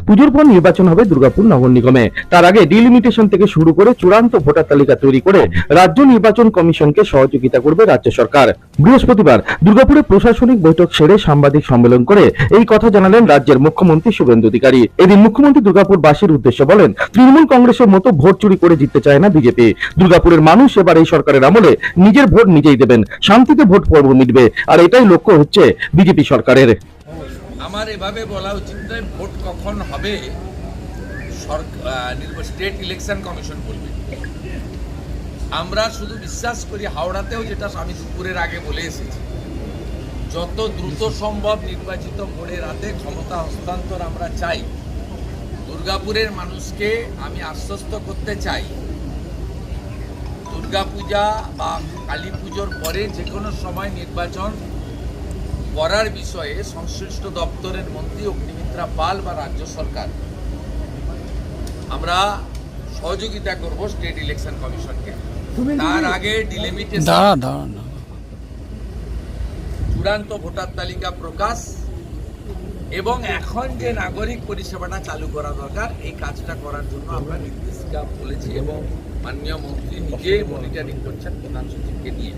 পুজোর পর নির্বাচন হবে দুর্গাপুর নগর নিগমে। তার আগে ডিলিমিটেশন থেকে শুরু করে চূড়ান্ত ভোটার তালিকা তৈরি করে রাজ্য নির্বাচন কমিশনকে সহযোগিতা করবে রাজ্য সরকার। বৃহস্পতিবার দুর্গাপুরে প্রশাসনিক বৈঠক সেরে সাংবাদিক সম্মেলন করে এই কথা জানালেন রাজ্যের মুখ্যমন্ত্রী শুভেন্দু অধিকারী। এদিন মুখ্যমন্ত্রী দুর্গাপুরবাসীর উদ্দেশ্যে বলেন, তৃণমূল কংগ্রেসের মতো ভোট চুরি করে জিততে চায় না বিজেপি। দুর্গাপুরের মানুষ এবার এই সরকারের আমলে নিজের ভোট নিজেই দেবেন, শান্তিতে ভোট পর্ব মিটবে, আর এটাই লক্ষ্য হচ্ছে বিজেপি সরকারের। আমার এভাবে বলা উচিত নয় ভোট কখন হবে স্টেট ইলেকশন কমিশন বলবে। আমরা শুধু বিশ্বাস করি, হাওড়াতেও যেটা আমি দুপুরের আগে বলে এসেছি, যত দ্রুত সম্ভব নির্বাচিত বোর্ডের হাতে ক্ষমতা হস্তান্তর আমরা চাই। দুর্গাপুরের মানুষকে আমি আশ্বস্ত করতে চাই, দুর্গাপূজা বা কালী পুজোর পরে যে কোনো সময় নির্বাচন করার বিষয়ে সংশ্লিষ্ট দপ্তরের মন্ত্রী অগ্নিমিত্রা পাল বা রাজ্য সরকার আমরা সহযোগিতা করব স্টেট ইলেকশন কমিশনকে। তার আগে ডিলিমিটেশন, চূড়ান্ত ভোটার তালিকা প্রকাশ এবং এখন যে নাগরিক পরিষেবাটা চালু করা দরকার, এই কাজটা করার জন্য আমরা নির্দেশিকা বলেছি এবং মাননীয় মন্ত্রী নিজে মনিটরিং করছেন প্রধান সচিবকে নিয়ে।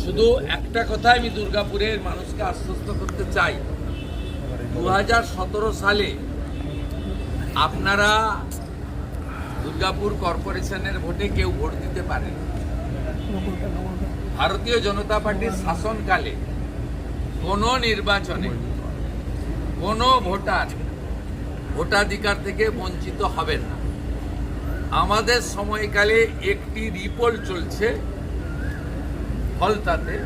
শুধু একটা কথা আমি দুর্গাপুরের মানুষকে আশ্বস্ত করতে চাই, 2017 সালে আপনারা দুর্গাপুর কর্পোরেশনের ভোটে কেউ ভোট দিতে পারেন। ভারতীয় জনতা পার্টির শাসনকালে কোনো নির্বাচনে কোনো ভোটার ভোটাধিকার থেকে বঞ্চিত হবেন না। আমাদের সময়কালে একটি রিপোল চলছে, ফলতাতে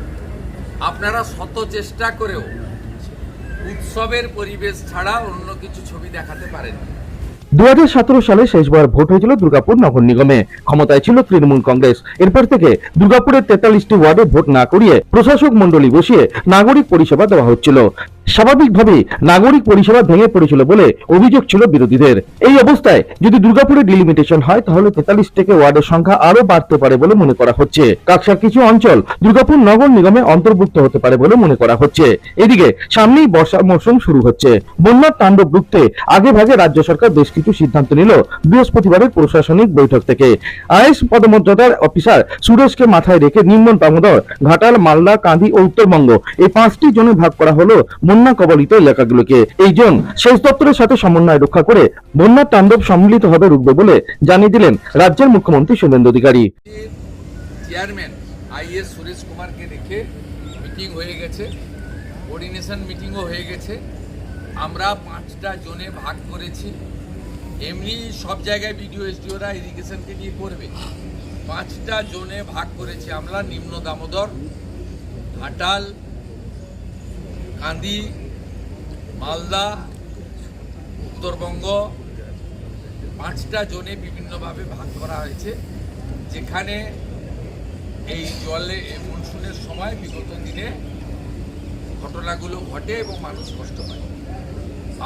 আপনারা শত চেষ্টা করেও উৎসবের পরিবেশ ছাড়া অন্য কিছু ছবি দেখাতে পারেন। 2017 সালে শেষবার ভোট হয়েছিল দুর্গাপুর নগর নিগমে। ক্ষমতায় ছিল তৃণমূল কংগ্রেস। এরপর থেকে দুর্গাপুরের 43টি ওয়ার্ডে ভোট না করিয়ে প্রশাসক মন্ডলী বসিয়ে নাগরিক পরিষেবা দেওয়া হচ্ছিল। স্বাভাবিকভাবেই নাগরিক পরিষেবা ভেঙে পড়েছিল বলে অভিযোগ ছিল বিরোধীদের। এই অবস্থায় যদি দুর্গাপুরে ডিলিমিটেশন হয়, তাহলে 43 থেকে ওয়ার্ডের সংখ্যা আরো বাড়তে পারে বলে মনে করা হচ্ছে। কাকসার কিছু অঞ্চল দুর্গাপুর নগর নিগমে অন্তর্ভুক্ত হতে পারে বলে মনে করা হচ্ছে। এদিকে সামনেই বর্ষার মৌসুম শুরু হচ্ছে। বন্যার তাণ্ডব রুখতে আগে ভাগে রাজ্য সরকার বেশ কিছু সিদ্ধান্ত নিল বৃহস্পতিবারের প্রশাসনিক বৈঠক থেকে। আইএস পদমর্যাদার অফিসার সুরেশকে মাথায় রেখে নিম্ন দামোদর, ঘাটাল, মালদা, কাঁদি ও উত্তরবঙ্গ এই 5টি জোনে ভাগ করা হলো বন্যা কবলিত এলাকাগুলোকে। এই জোন সেচ দপ্তরের সাথে সমন্বয় রক্ষা করে বন্যার তাণ্ডব সম্মিলিতভাবে রুখবে বলে জানিয়ে দিলেন রাজ্যের মুখ্যমন্ত্রী শুভেন্দু অধিকারী। চেয়ারম্যান আইএস সুরেশ কুমারকে রেখে মিটিং হয়ে গেছে, কোঅর্ডিনেশন মিটিংও হয়ে গেছে। আমরা 5টা জোনে ভাগ করেছি। এমনি সব জায়গায় বিডিও এসডিওরা ইরিগেশনকে নিয়ে করবে। 5টা জোনে ভাগ করেছি আমরা, নিম্ন দামোদর, ঘাটাল, কান্দি, মালদা, উত্তরবঙ্গ, 5টা জোনে বিভিন্নভাবে ভাগ করা হয়েছে, যেখানে এই জলে মনসুনের সময় বিগত দিনে ঘটনাগুলো ঘটে এবং মানুষ কষ্ট পায়।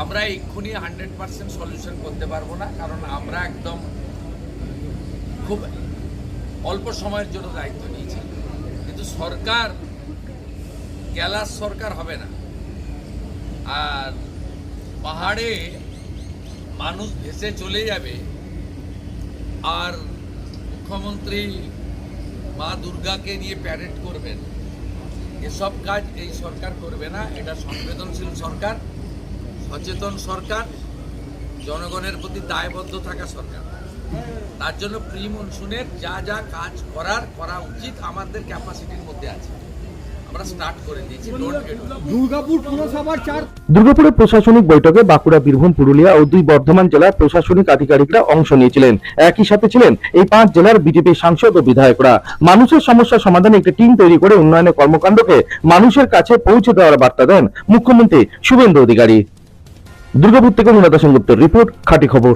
আমরা এক্ষুনি 100% সলিউশন করতে পারবো না, কারণ আমরা একদম খুব অল্প সময়ের জন্য দায়িত্ব নিয়েছি। কিন্তু সরকার গ্যালাস সরকার হবে না, আর পাহাড়ে মানুষ ভেসে চলে যাবে আর মুখ্যমন্ত্রী মা দুর্গাকে নিয়ে প্যারেড করবেন, এসব কাজ এই সরকার করবে না। এটা সংবেদনশীল সরকার, সচেতন সরকার, জনগণের প্রতি দায়বদ্ধ থাকা সরকার। তার জন্য প্রি মনসুনের যা যা কাজ করা উচিত আমাদের ক্যাপাসিটির মধ্যে আছে, আমরা স্টার্ট করে দিয়েছি। দুর্গাপুরের প্রশাসনিক বৈঠকে বাঁকুড়া, বীরভূম, পুরুলিয়া ও 2 বর্ধমান জেলার প্রশাসনিক আধিকারিকরা অংশ নিয়েছিলেন। একই সাথে ছিলেন এই 5 জেলার বিজেপি সাংসদ ও বিধায়করা। মানুষের সমস্যা সমাধানে একটি টিম তৈরি করে উন্নয়নের কর্মকাণ্ডকে মানুষের কাছে পৌঁছে দেওয়ার বার্তা দেন মুখ্যমন্ত্রী শুভেন্দু অধিকারী। দুর্গাপুর থেকে অনুরাধা সেনগুপ্তের রিপোর্ট, খাঁটি খবর।